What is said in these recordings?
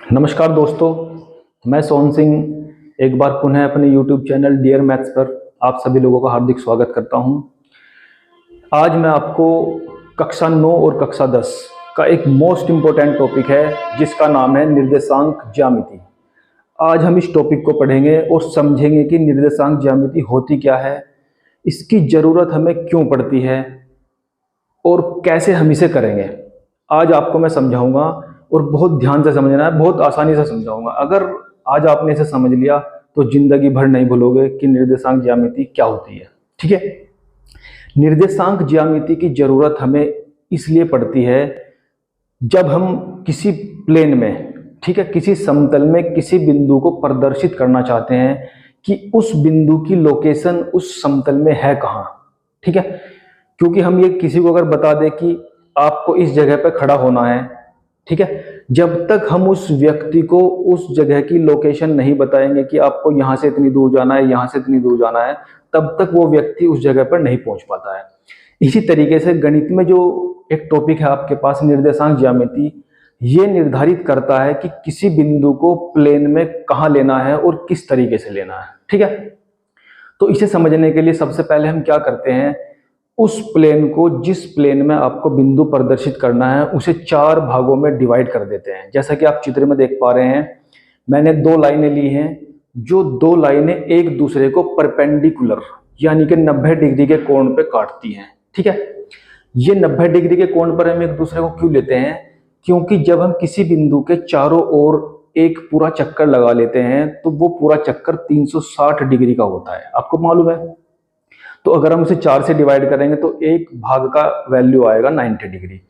नमस्कार दोस्तों, मैं सोहन सिंह एक बार पुनः अपने YouTube चैनल डियर मैथ्स पर आप सभी लोगों का हार्दिक स्वागत करता हूं। आज मैं आपको कक्षा 9 और कक्षा 10 का एक मोस्ट इम्पोर्टेंट टॉपिक है जिसका नाम है निर्देशांक ज्यामिति। आज हम इस टॉपिक को पढ़ेंगे और समझेंगे कि निर्देशांक ज्यामिति होती क्या है, इसकी ज़रूरत हमें क्यों पड़ती है और कैसे हम इसे करेंगे। आज आपको मैं समझाऊंगा और बहुत ध्यान से समझना है, बहुत आसानी से समझाऊंगा। अगर आज आपने इसे समझ लिया तो जिंदगी भर नहीं भूलोगे कि निर्देशांक ज्यामिति क्या होती है। ठीक है, निर्देशांक ज्यामिति की जरूरत हमें इसलिए पड़ती है जब हम किसी प्लेन में, ठीक है, किसी समतल में किसी बिंदु को प्रदर्शित करना चाहते हैं कि उस बिंदु की लोकेशन उस समतल में है कहाँ। ठीक है, क्योंकि हम ये किसी को अगर बता दें कि आपको इस जगह पर खड़ा होना है, ठीक है, जब तक हम उस व्यक्ति को उस जगह की लोकेशन नहीं बताएंगे कि आपको यहाँ से इतनी दूर जाना है, यहाँ से इतनी दूर जाना है, तब तक वो व्यक्ति उस जगह पर नहीं पहुंच पाता है। इसी तरीके से गणित में जो एक टॉपिक है आपके पास निर्देशांक ज्यामिति, ये निर्धारित करता है कि किसी बिंदु को प्लेन में कहाँ लेना है और किस तरीके से लेना है। ठीक है, तो इसे समझने के लिए सबसे पहले हम क्या करते हैं, उस प्लेन को, जिस प्लेन में आपको बिंदु प्रदर्शित करना है, उसे 4 भागों में डिवाइड कर देते हैं। जैसा कि आप चित्र में देख पा रहे हैं, मैंने 2 लाइनें ली हैं, जो 2 लाइनें एक दूसरे को परपेंडिकुलर यानी कि 90 डिग्री के कोण पे काटती हैं। ठीक है, ये 90 डिग्री के कोण पर हम एक दूसरे को क्यों लेते हैं, क्योंकि जब हम किसी बिंदु के चारों ओर एक पूरा चक्कर लगा लेते हैं तो वो पूरा चक्कर 360 डिग्री का होता है, आपको मालूम है। तो अगर हम उसे 4 से डिवाइड करेंगे तो एक भाग का वैल्यू आएगा 90 डिग्री।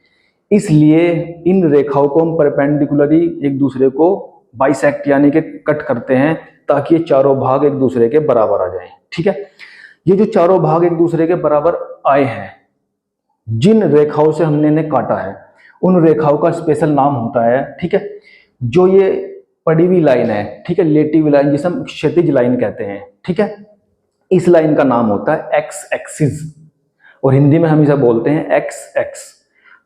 इसलिए इन रेखाओं को हम परपेंडिकुलरली एक दूसरे को बाइसेक्ट यानी कि कट करते हैं ताकि ये चारों भाग एक दूसरे के बराबर आ जाएं। ठीक है, ये जो चारों भाग एक दूसरे के बराबर आए हैं, जिन रेखाओं से हमने इन्हें काटा है, उन रेखाओं का स्पेशल नाम होता है, ठीक है, जो ये पड़ी हुई लाइन है, ठीक है, लेटी हुई लाइन जिसे हम क्षैतिज लाइन कहते हैं, ठीक है, इस लाइन का नाम होता है एक्स एक्सिस और हिंदी में हम इसे बोलते हैं एक्स एक्स।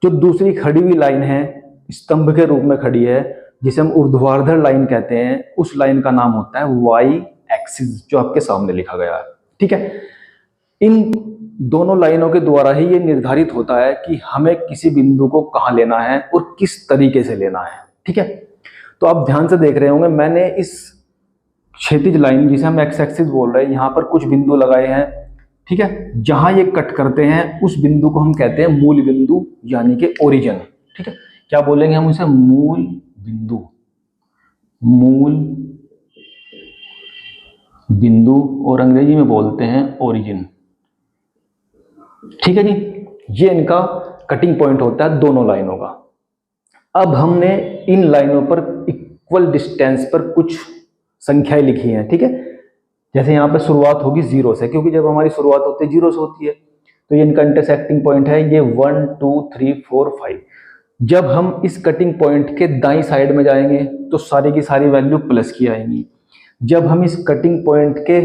जो दूसरी खड़ी हुई लाइन है, स्तंभ के रूप में खड़ी है, जिसे हम ऊर्ध्वाधर लाइन कहते हैं, उस लाइन का नाम होता है वाई एक्सिस, जो आपके सामने लिखा गया है। ठीक है, इन दोनों लाइनों के द्वारा ही ये निर्धारित होता है कि हमें किसी बिंदु को कहाँ लेना है और किस तरीके से लेना है। ठीक है, तो आप ध्यान से देख रहे होंगे, मैंने इस क्षैतिज लाइन जिसे हम एक्स एक्सिस बोल रहे हैं, यहाँ पर कुछ बिंदु लगाए हैं। ठीक है, जहां ये कट करते हैं उस बिंदु को हम कहते हैं मूल बिंदु यानी कि ओरिजिन। ठीक है, क्या बोलेंगे हम उसे, मूल बिंदु, मूल बिंदु, और अंग्रेजी में बोलते हैं ओरिजिन। ठीक है जी, ये इनका कटिंग पॉइंट होता है दोनों लाइनों का। अब हमने इन लाइनों पर इक्वल डिस्टेंस पर कुछ संख्याएं लिखी हैं। ठीक है, जैसे यहाँ पे शुरुआत होगी 0 से, क्योंकि जब हमारी शुरुआत होती है 0 से होती है, तो ये इनका इंटरसेक्टिंग पॉइंट है, ये 1 2 3 4 5। जब हम इस कटिंग पॉइंट के दाईं साइड में जाएंगे तो सारी की सारी वैल्यू प्लस की आएंगी। जब हम इस कटिंग पॉइंट के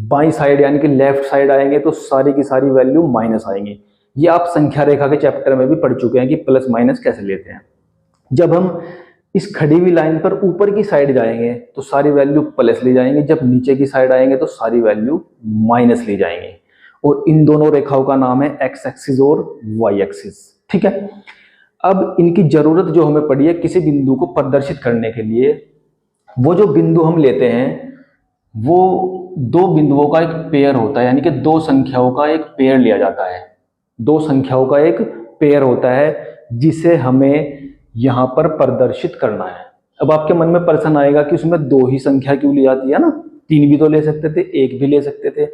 बाईं साइड यानी कि लेफ्ट साइड आएंगे तो सारी की सारी वैल्यू माइनस आएंगी। ये आप संख्या रेखा के चैप्टर में भी पढ़ चुके हैं कि प्लस माइनस कैसे लेते हैं। जब हम इस खड़ी हुई लाइन पर ऊपर की साइड जाएंगे तो सारी वैल्यू प्लस ली जाएंगे, जब नीचे की साइड आएंगे तो सारी वैल्यू माइनस ली जाएंगे। और इन दोनों रेखाओं का नाम है एक्स एक्सिस और वाई एक्सिस। ठीक है, अब इनकी जरूरत जो हमें पड़ी है किसी बिंदु को प्रदर्शित करने के लिए, वो जो बिंदु हम लेते हैं वो 2 बिंदुओं का एक पेयर होता है, यानी कि 2 संख्याओं का एक पेयर लिया जाता है। 2 संख्याओं का एक पेयर होता है जिसे हमें यहां पर प्रदर्शित करना है। अब आपके मन में प्रश्न आएगा कि उसमें 2 ही संख्या क्यों ली जाती है ना, 3 भी तो ले सकते थे, 1 भी ले सकते थे।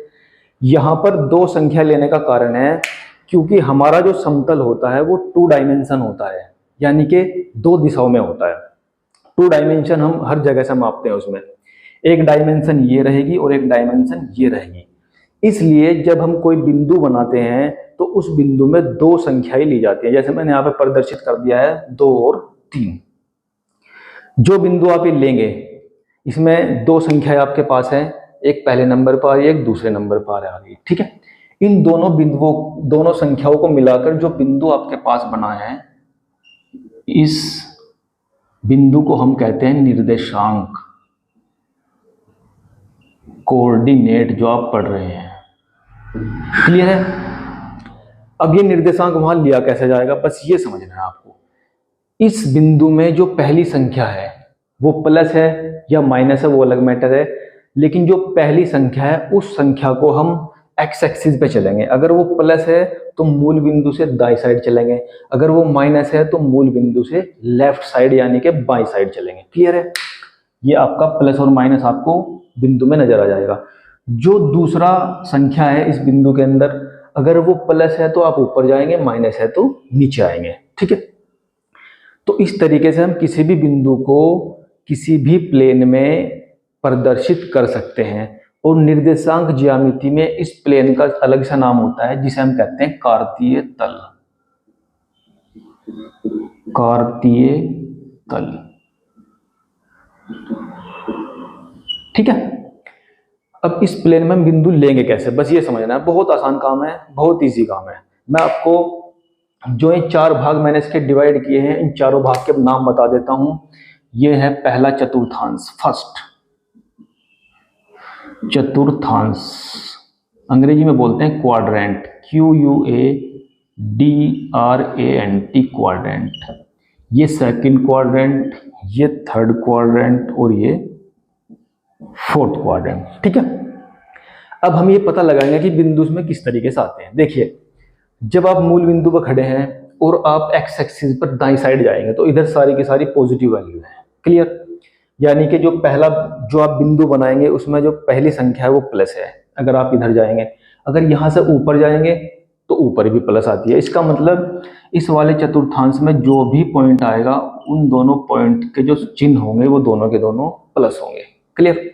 यहां पर 2 संख्या लेने का कारण है क्योंकि हमारा जो समतल होता है वो 2 डायमेंशन होता है, यानी कि 2 दिशाओं में होता है। 2 डायमेंशन हम हर जगह से मापते हैं, उसमें एक डायमेंशन ये रहेगी और एक डायमेंशन ये रहेगी। इसलिए जब हम कोई बिंदु बनाते हैं तो उस बिंदु में 2 संख्याएं ली जाती हैं, जैसे मैंने यहाँ पे प्रदर्शित कर दिया है 2 और 3। जो बिंदु आप ये लेंगे इसमें 2 संख्याएं आपके पास है, एक पहले नंबर पर आ रही है, एक दूसरे नंबर पर आ रही है। ठीक है, इन दोनों बिंदुओं, दोनों संख्याओं को मिलाकर जो बिंदु आपके पास बना है, इस बिंदु को हम कहते हैं निर्देशांक, कोऑर्डिनेट जो आप पढ़ रहे हैं। क्लियर है? अब ये निर्देशांक वहां लिया कैसे जाएगा, बस ये समझना है आपको। इस बिंदु में जो पहली संख्या है वो प्लस है या माइनस है वो अलग मैटर है, लेकिन जो पहली संख्या है उस संख्या को हम एक्स एक्सिस पे चलेंगे। अगर वो प्लस है तो मूल बिंदु से दाई साइड चलेंगे, अगर वो माइनस है तो मूल बिंदु से लेफ्ट साइड यानी कि बाई साइड चलेंगे। क्लियर है? ये आपका प्लस और माइनस आपको बिंदु में नजर आ जाएगा। जो दूसरा संख्या है इस बिंदु के अंदर, अगर वो प्लस है तो आप ऊपर जाएंगे, माइनस है तो नीचे आएंगे। ठीक है? तो इस तरीके से हम किसी भी बिंदु को किसी भी प्लेन में प्रदर्शित कर सकते हैं। और निर्देशांक ज्यामिति में इस प्लेन का अलग सा नाम होता है जिसे हम कहते हैं कार्तीय तल। कार्तीय तल। ठीक है? अब इस प्लेन में हम बिंदु लेंगे कैसे, बस ये समझना है। बहुत आसान काम है, बहुत इजी काम है। मैं आपको जो ये चार भाग मैंने इसके डिवाइड किए हैं, इन चारों भाग के नाम बता देता हूं। ये है पहला चतुर्थांश, फर्स्ट चतुर्थांश, अंग्रेजी में बोलते हैं क्वाड्रेंट, QUADRANT, क्वाड्रेंट। ये सेकंड क्वाड्रेंट, ये थर्ड क्वाड्रेंट और ये फोर्थ क्वाड्रेंट। ठीक है? अब हम ये पता लगाएंगे कि बिंदु में किस तरीके से आते हैं। देखिए, जब आप मूल बिंदु पर खड़े हैं और आप एक्स एक्सिस पर दाईं साइड जाएंगे तो इधर सारी की सारी पॉजिटिव वैल्यू है। क्लियर? यानी कि जो पहला जो आप बिंदु बनाएंगे उसमें जो पहली संख्या है वो प्लस है। अगर आप इधर जाएंगे, अगर यहां से ऊपर जाएंगे तो ऊपर भी प्लस आती है। इसका मतलब इस वाले चतुर्थांश में जो भी पॉइंट आएगा उन दोनों पॉइंट के जो चिन्ह होंगे वो दोनों के दोनों प्लस होंगे। क्लियर?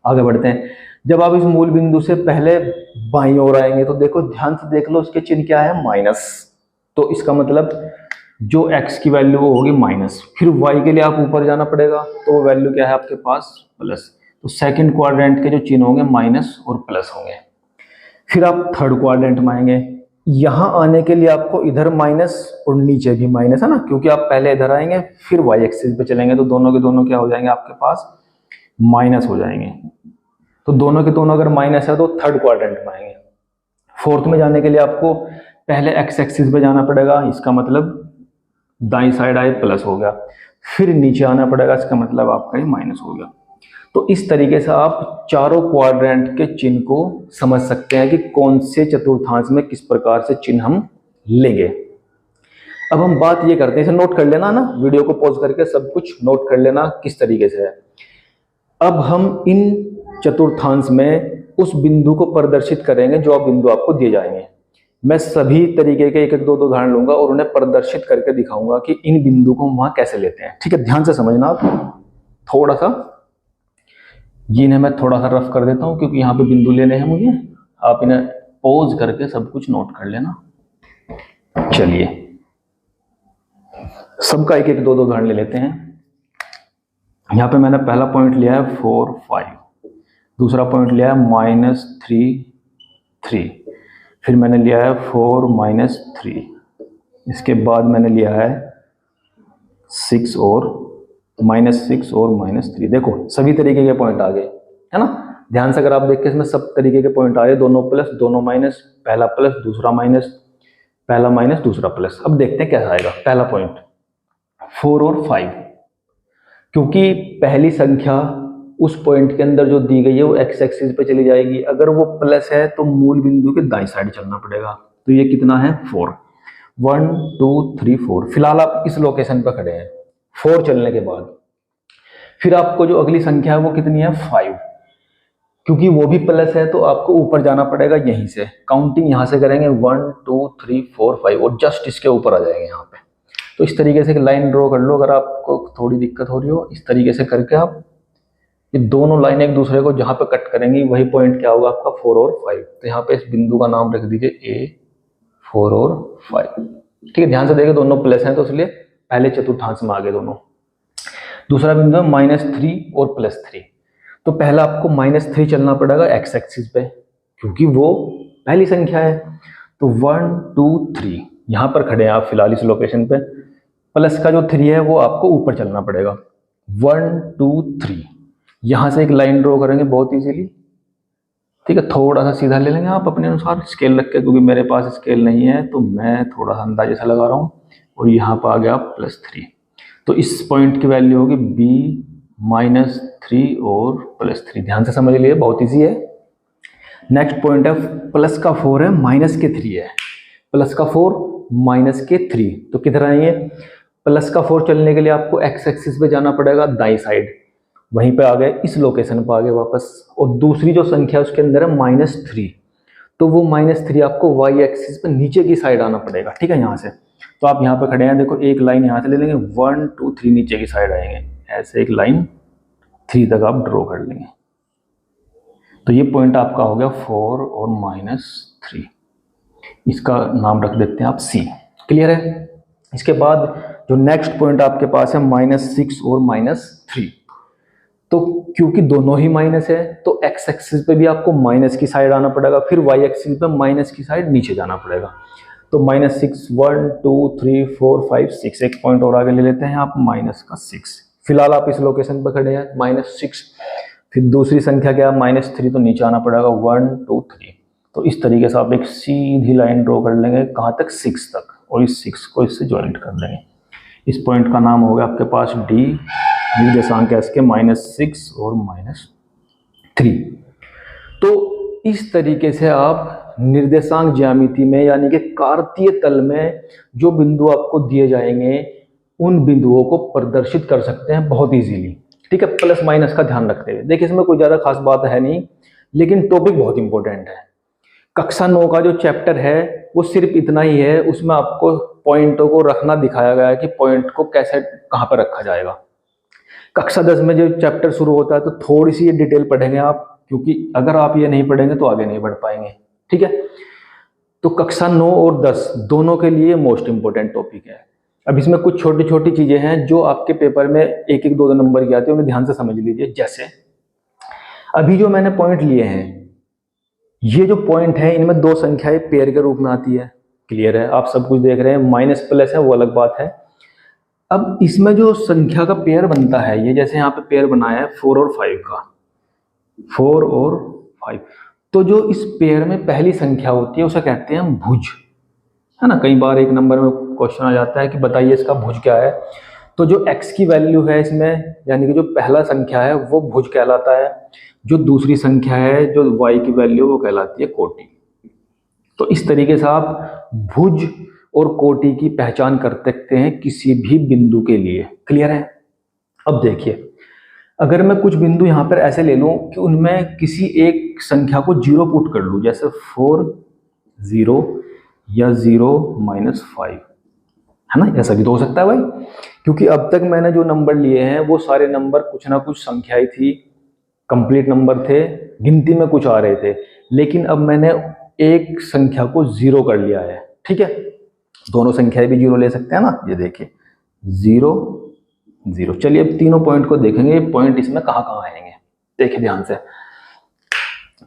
आगे बढ़ते हैं। जब आप इस मूल बिंदु से पहले बाईं ओर आएंगे तो देखो, ध्यान से देख लो, उसके चिन्ह क्या है, माइनस। तो इसका मतलब जो x की वैल्यू वो होगी माइनस। फिर y के लिए आप ऊपर जाना पड़ेगा तो वो वैल्यू क्या है आपके पास, प्लस। तो सेकंड क्वाड्रेंट के जो चिन्ह होंगे माइनस और प्लस होंगे। फिर आप थर्ड क्वाड्रेंट में आएंगे। यहां आने के लिए आपको इधर माइनस और नीचे भी माइनस है ना, क्योंकि आप पहले इधर आएंगे फिर y एक्सिस पे चलेंगे तो दोनों के दोनों क्या हो जाएंगे आपके पास, माइनस हो जाएंगे। तो दोनों के दोनों अगर माइनस है तो थर्ड क्वाड्रेंट में आएंगे। फोर्थ में जाने के लिए आपको पहले एक्स एक्सिस पे जाना पड़ेगा, इसका मतलब दाईं साइड आए प्लस हो गया, फिर नीचे आना पड़ेगा, इसका मतलब आपका ये माइनस हो गया। तो इस तरीके से आप चारों क्वाड्रेंट के चिन्ह को समझ सकते हैं कि कौन से चतुर्थांश में किस प्रकार से चिन्ह हम लेंगे। अब हम बात ये करते हैं, इसे नोट कर लेना ना, वीडियो को पॉज करके सब कुछ नोट कर लेना किस तरीके से है। अब हम इन चतुर्थांश में उस बिंदु को प्रदर्शित करेंगे जो बिंदु आपको दिए जाएंगे। मैं सभी तरीके के एक एक दो दो उदाहरण लूंगा और उन्हें प्रदर्शित करके दिखाऊंगा कि इन बिंदु को वहां कैसे लेते हैं। ठीक है? ध्यान से समझना आप। थोड़ा सा जिन्हें मैं थोड़ा सा रफ कर देता हूं क्योंकि यहाँ पे बिंदु लेने हैं मुझे। आप इन्हें पॉज करके सब कुछ नोट कर लेना। चलिए, सबका एक एक दो दो उदाहरण ले लेते हैं। यहाँ पे मैंने पहला पॉइंट लिया है 4, 5, दूसरा पॉइंट लिया है -3, 3, फिर मैंने लिया है 4, -3, इसके बाद मैंने लिया है 6 और -6 और -3। देखो सभी तरीके के पॉइंट आ गए, है ना? ध्यान से अगर आप देख के इसमें सब तरीके के पॉइंट आए, दोनों प्लस दोनों माइनस, पहला प्लस दूसरा माइनस, पहला माइनस दूसरा प्लस। अब देखते हैं कैसा आएगा। पहला पॉइंट 4 और 5, क्योंकि पहली संख्या उस पॉइंट के अंदर जो दी गई है वो एक्स एक्सिस पे चली जाएगी। अगर वो प्लस है तो मूल बिंदु के दाईं साइड चलना पड़ेगा। तो ये कितना है, 4, 1, 2, 3, 4। फिलहाल आप इस लोकेशन पर खड़े हैं। 4 चलने के बाद फिर आपको जो अगली संख्या है वो कितनी है, 5, क्योंकि वो भी प्लस है तो आपको ऊपर जाना पड़ेगा। यहीं से काउंटिंग यहां से करेंगे 1, 2, 3, 4, 5 और जस्ट इसके ऊपर आ जाएंगे यहाँ पे। तो इस तरीके से एक लाइन ड्रॉ कर लो। अगर आपको थोड़ी दिक्कत हो रही हो, इस तरीके से करके आप ये दोनों लाइन एक दूसरे को जहां पे कट करेंगी वही पॉइंट क्या होगा आपका, 4 और 5। तो यहाँ पे इस बिंदु का नाम रख दीजिए A, 4 और 5। ठीक है? ध्यान से देखिए, दोनों प्लस हैं तो इसलिए पहले चतुर्थांश में आ गए दोनों। दूसरा बिंदु है -3 और +3। तो पहला आपको -3 चलना पड़ेगा एक्स एक्सिस पे, क्योंकि वो पहली संख्या है। तो 1, 2, 3 यहाँ पर खड़े हैं आप फिलहाल इस लोकेशन पे। प्लस का जो 3 है वो आपको ऊपर चलना पड़ेगा। 1 2 3 यहां से एक लाइन ड्रॉ करेंगे बहुत इजीली, ठीक है। थोड़ा सा सीधा ले लेंगे आप अपने अनुसार स्केल रख के, क्योंकि मेरे पास स्केल नहीं है तो मैं थोड़ा सा अंदाजे से लगा रहा हूँ। और यहाँ पर आ गया +3, तो इस पॉइंट की वैल्यू होगी b -3 और +3। ध्यान से समझ लिए, बहुत इजी है। नेक्स्ट पॉइंट है प्लस का 4 है माइनस के 3 है, प्लस का 4 माइनस के 3, तो किधर आएंगे? प्लस का 4 चलने के लिए आपको एक्स एक्सिस पे जाना पड़ेगा दाई साइड, वहीं पे आ गए, इस लोकेशन पर आ गए वापस। और दूसरी जो संख्या उसके अंदर है -3, तो वो -3 आपको वाई एक्सिस पे नीचे की साइड आना पड़ेगा, ठीक है। यहाँ से तो आप यहाँ पे खड़े हैं, देखो एक लाइन यहाँ से ले लेंगे, 1 2 3 नीचे की साइड आएंगे, ऐसे एक लाइन 3 तक आप ड्रॉ कर लेंगे। तो ये पॉइंट आपका हो गया 4 और -3, इसका नाम रख देते हैं आप C। क्लियर है? इसके बाद जो नेक्स्ट पॉइंट आपके पास है -6 और -3, तो क्योंकि दोनों ही माइनस है तो एक्स एक्सिस पे भी आपको माइनस की साइड आना पड़ेगा, फिर वाई एक्सिस पे माइनस की साइड नीचे जाना पड़ेगा। तो -6 1 2 3 4 5 6, एक पॉइंट और आगे ले लेते हैं आप -6। फिलहाल आप इस लोकेशन पर खड़े हैं -6, फिर दूसरी संख्या क्या है -3, तो नीचे आना पड़ेगा 1 2 3। तो इस तरीके से आप एक सीधी लाइन ड्रॉ कर लेंगे, कहाँ तक? 6 तक, और इस 6 को इससे ज्वाइंट कर लेंगे। इस पॉइंट का नाम होगा आपके पास D, निर्देशांक है इसके -6 और -3। तो इस तरीके से आप निर्देशांक ज्यामिति में यानी कि कार्तीय तल में जो बिंदु आपको दिए जाएंगे उन बिंदुओं को प्रदर्शित कर सकते हैं बहुत इजीली, ठीक है। प्लस माइनस का ध्यान रखते हुए, देखिए इसमें कोई ज़्यादा खास बात है नहीं, लेकिन टॉपिक बहुत इंपॉर्टेंट है। कक्षा 9 का जो चैप्टर है वो सिर्फ इतना ही है, उसमें आपको पॉइंटों को रखना दिखाया गया है कि पॉइंट को कैसे कहाँ पर रखा जाएगा। कक्षा 10 में जो चैप्टर शुरू होता है तो थोड़ी सी ये डिटेल पढ़ेंगे आप, क्योंकि अगर आप ये नहीं पढ़ेंगे तो आगे नहीं बढ़ पाएंगे, ठीक है। तो कक्षा 9 और 10 दोनों के लिए मोस्ट इंपोर्टेंट टॉपिक है। अब इसमें कुछ छोटी छोटी चीजें हैं जो आपके पेपर में 1 1 2 2 नंबर की आती है, उन्हें ध्यान से समझ लीजिए। जैसे अभी जो मैंने पॉइंट लिए हैं, ये जो पॉइंट है इनमें 2 संख्याएं पेयर के रूप में आती है। क्लियर है? आप सब कुछ देख रहे हैं, माइनस प्लस है वो अलग बात है। अब इसमें जो संख्या का पेयर बनता है, ये जैसे यहाँ पे पेयर बनाया है 4 और 5 का, 4 और 5, तो जो इस पेयर में पहली संख्या होती है उसे कहते हैं हम भुज, है ना। कई बार एक नंबर में क्वेश्चन आ जाता है कि बताइए इसका भुज क्या है। तो जो x की वैल्यू है इसमें, यानी कि जो पहला संख्या है वो भुज कहलाता है, जो दूसरी संख्या है जो y की वैल्यू वो कहलाती है कोटि। तो इस तरीके से आप भुज और कोटि की पहचान कर सकते हैं किसी भी बिंदु के लिए। क्लियर है? अब देखिए, अगर मैं कुछ बिंदु यहाँ पर ऐसे ले लूँ कि उनमें किसी एक संख्या को 0 पुट कर लूँ, जैसे 4 0 या 0 -5, है ना, ऐसा भी तो हो सकता है भाई, क्योंकि अब तक मैंने जो नंबर लिए हैं वो सारे नंबर कुछ ना कुछ संख्याएं थी, कंप्लीट नंबर थे, गिनती में कुछ आ रहे थे, लेकिन अब मैंने एक संख्या को 0 कर लिया है, ठीक है। दोनों संख्याएं भी 0 ले सकते हैं ना, ये देखिए 0 0। चलिए अब तीनों पॉइंट को देखेंगे, पॉइंट इसमें कहाँ कहाँ आएंगे, देखिए ध्यान से।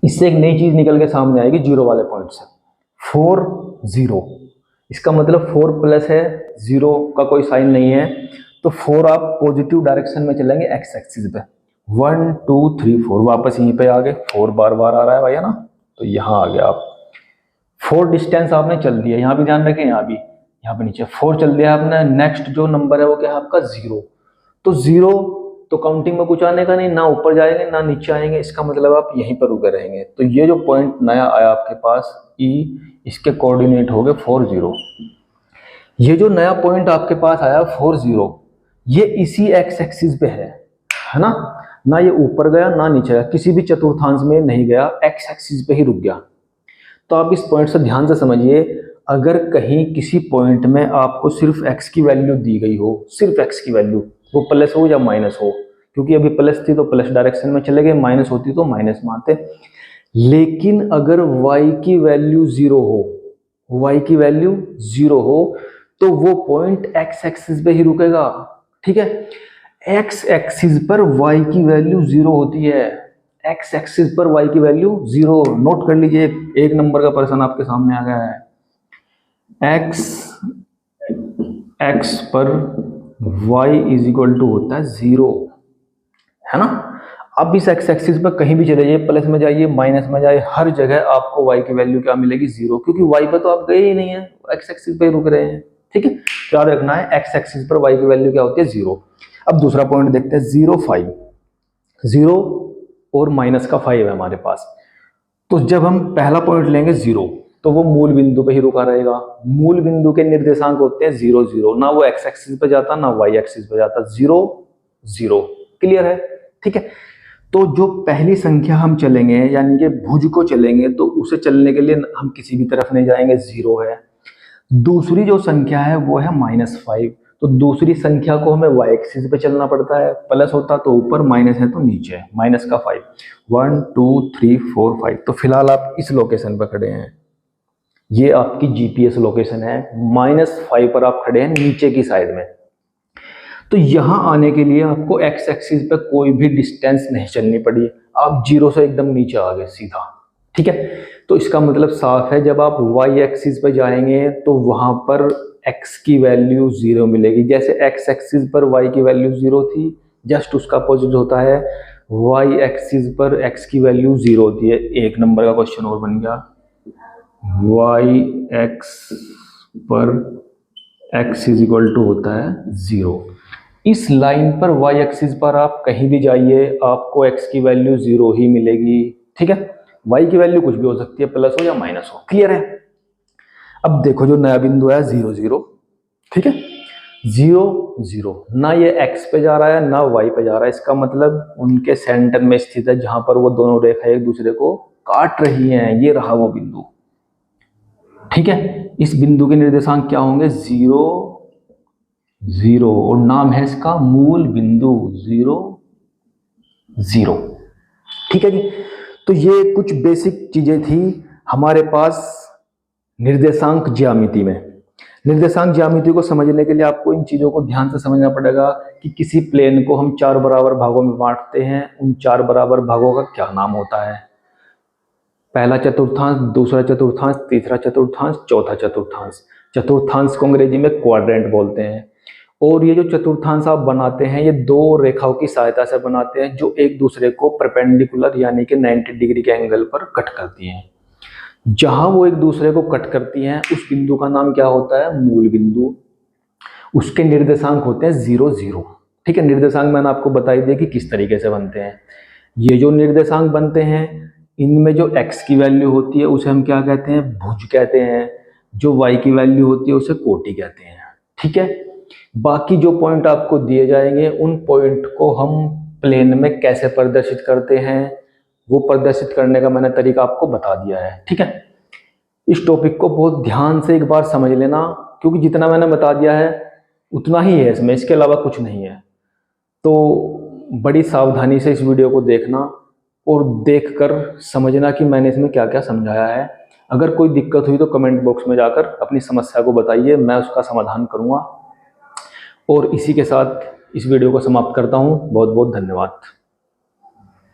इससे एक नई चीज निकल के सामने आएगी 0 वाले पॉइंट से। 4 0, इसका मतलब 4 प्लस है, 0 का कोई साइन नहीं है, तो 4 आप पॉजिटिव डायरेक्शन में चलेंगे एक्स एक्सिस पे। 1 2 3 4 वापस यहीं पे आ गए, 4 बार बार आ रहा है भाई, है ना, तो यहाँ आ गया आप। 4 डिस्टेंस आपने चल दिया, यहाँ भी ध्यान रखें, यहाँ भी, यहाँ पे नीचे 4 चल दिया आपने। नेक्स्ट जो नंबर है वो क्या है आपका 0, तो 0 तो काउंटिंग में कुछ आने का नहीं, ना ऊपर जाएंगे ना नीचे आएंगे, इसका मतलब आप यहीं पर रुके रहेंगे। तो ये जो पॉइंट नया आया आपके पास E, इसके कोऑर्डिनेट हो गए 4 0। ये जो नया पॉइंट आपके पास आया 4 0, ये इसी एक्स एक्सिस पे है ना, ना ये ऊपर गया ना नीचे गया, किसी भी चतुर्थांश में नहीं गया, एक्स एक्सिस पे ही रुक गया। तो आप इस पॉइंट से ध्यान से समझिए, अगर कहीं किसी पॉइंट में आपको सिर्फ एक्स की वैल्यू दी गई हो, सिर्फ एक्स की वैल्यू, वो प्लस हो या माइनस हो, क्योंकि अभी प्लस थी तो प्लस डायरेक्शन में चले गए, माइनस होती तो माइनस में आते, लेकिन अगर y की वैल्यू 0 हो, y की वैल्यू 0 हो, तो वो पॉइंट x एक्सिस पे ही रुकेगा, ठीक है। x एक्सिस पर y की वैल्यू 0 होती है, x एक्सिस पर y की वैल्यू 0, नोट कर लीजिए, एक नंबर का पर्सन आपके सामने आ गया है। x पर y इज इक्वल टू होता है 0, है ना। अब इस x एक्सिस पर कहीं भी चले जाइए, प्लस में जाइए माइनस में जाइए, हर जगह आपको y की वैल्यू क्या मिलेगी 0, क्योंकि y पर तो आप गए ही नहीं है, x एक्सिस पे रुक रहे हैं। ठीक है, याद रखना है x एक्सिस पर y की वैल्यू क्या होती है 0। अब दूसरा पॉइंट देखते हैं 0 5, 0 और माइनस का 5 है हमारे पास। तो जब हम पहला पॉइंट लेंगे 0 तो वो मूल बिंदु पे ही रुका रहेगा। मूल बिंदु के निर्देशांक होते हैं 0 0, ना वो x एक्सिस पे जाता ना y एक्सिस पे जाता, 0 0। क्लियर है? ठीक है, तो जो पहली संख्या हम चलेंगे यानी कि भुज को चलेंगे तो उसे चलने के लिए हम किसी भी तरफ नहीं जाएंगे, 0 है। दूसरी जो संख्या है वो है -5, तो दूसरी संख्या को हमें y एक्सिस पे चलना पड़ता है, प्लस होता तो ऊपर, माइनस है तो नीचे, माइनस का 5, 1 2 3 4 5। तो फिलहाल आप इस लोकेशन पर खड़े हैं, ये आपकी जीपीएस लोकेशन है, -5 पर आप खड़े हैं नीचे की साइड में। तो यहां आने के लिए आपको x एक्सिस पे कोई भी डिस्टेंस नहीं चलनी पड़ी, आप 0 से एकदम नीचे आ गए सीधा। ठीक है, तो इसका मतलब साफ है, जब आप y एक्सिस पे जाएंगे तो वहां पर x की वैल्यू 0 मिलेगी। जैसे x एक्सिस पर y की वैल्यू 0 थी, जस्ट उसका अपोजिट होता है, y एक्सिस पर x की वैल्यू 0 होती है। एक नंबर का क्वेश्चन और बन गया, y एक्स पर x इज इक्वल टू होता है 0। इस लाइन पर y एक्सिस पर आप कहीं भी जाइए आपको x की वैल्यू 0 ही मिलेगी। ठीक है, y की वैल्यू कुछ भी हो सकती है, प्लस हो या माइनस हो। क्लियर है? अब देखो जो नया बिंदु है 0 0, ठीक है, 0 0, ना ये x पे जा रहा है ना y पे जा रहा है, इसका मतलब उनके सेंटर में स्थित है, जहां पर वो दोनों रेखा एक दूसरे को काट रही हैं। ये रहा वो बिंदु। ठीक है, इस बिंदु के निर्देशांक क्या होंगे 0 0, और नाम है इसका मूल बिंदु 0 0। ठीक है जी, तो ये कुछ बेसिक चीजें थी हमारे पास निर्देशांक ज्यामिति में। निर्देशांक ज्यामिति को समझने के लिए आपको इन चीजों को ध्यान से समझना पड़ेगा कि किसी प्लेन को हम 4 बराबर भागों में बांटते हैं, उन 4 बराबर भागों का क्या नाम होता है। पहला चतुर्थांश, दूसरा चतुर्थांश, तीसरा चतुर्थांश, चौथा चतुर्थांश। चतुर्थांश को अंग्रेजी में क्वाड्रेंट बोलते हैं। और ये जो चतुर्थांश आप बनाते हैं ये दो रेखाओं की सहायता से बनाते हैं जो एक दूसरे को परपेंडिकुलर यानी कि 90 डिग्री के एंगल पर कट करती हैं। जहां वो एक दूसरे को कट करती हैं उस बिंदु का नाम क्या होता है, मूल बिंदु। उसके निर्देशांक होते हैं 0 0। ठीक है, निर्देशांक मैंने आपको बताई दिया कि किस तरीके से बनते हैं। ये जो निर्देशांक बनते हैं इनमें जो x की वैल्यू होती है उसे हम क्या कहते हैं, भुज कहते हैं। जो y की वैल्यू होती है उसे कोटि कहते हैं। ठीक है, बाकी जो पॉइंट आपको दिए जाएंगे उन पॉइंट को हम प्लेन में कैसे प्रदर्शित करते हैं वो प्रदर्शित करने का मैंने तरीका आपको बता दिया है। ठीक है, इस टॉपिक को बहुत ध्यान से एक बार समझ लेना, क्योंकि जितना मैंने बता दिया है उतना ही है इसमें, इसके अलावा कुछ नहीं है। तो बड़ी सावधानी से इस वीडियो को देखना और देखकर समझना कि मैंने इसमें क्या क्या समझाया है। अगर कोई दिक्कत हुई तो कमेंट बॉक्स में जाकर अपनी समस्या को बताइए, मैं उसका समाधान करूँगा। और इसी के साथ इस वीडियो को समाप्त करता हूँ। बहुत बहुत धन्यवाद।